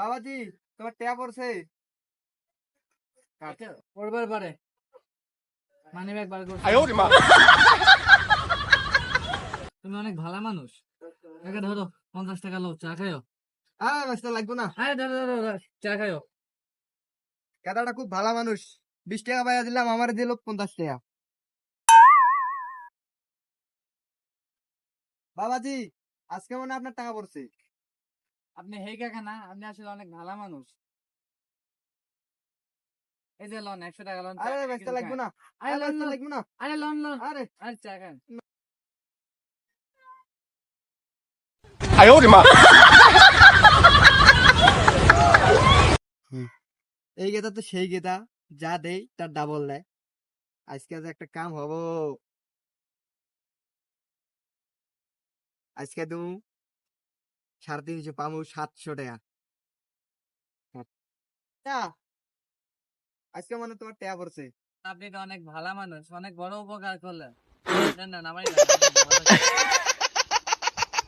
বাবাজি তোমার ট্যাপ পড়ছে। পড়বার পারে মানি ব্যাগ বার করছো। তুমি অনেক ভালো মানুষ। একে ধরো 50 টাকা লো, চা খাইও। ব্যস্ত লাগবো না। আরে ধরো ধরো ধরো, চা খাইও। কেদাটা খুব ভালো মানুষ, 20 টাকা পাইয়া দিলাম, আমার দিল 50 টাকা। বাবাজি আজকে মনে হয় আপনার টাকা পড়ছে। আপনি হেই কাকা না, আপনি আসলে অনেক ভালো মানুষ। এই যে লোন 100 টাকা লোন। আরে ব্যস্ত লাগবো না, আরে লোন ব্যস্ত লোন, লাগবো না। আরে লোন লোন, আরে আরে চা খান। এই গেতা তো সেই গেতা, যা দেই তার ডাবল দেয়। আজকে যে একটা কাম হবো, আজকে তুমি 350 পামু 700 টাকা। হ্যাঁ, আজকে মানে তোমার টাকা পড়ছে। আপনি তো অনেক ভালো মানুষ, অনেক বড় উপকার করলেন। না না না, আমারই লাগে, অনেক ভালো।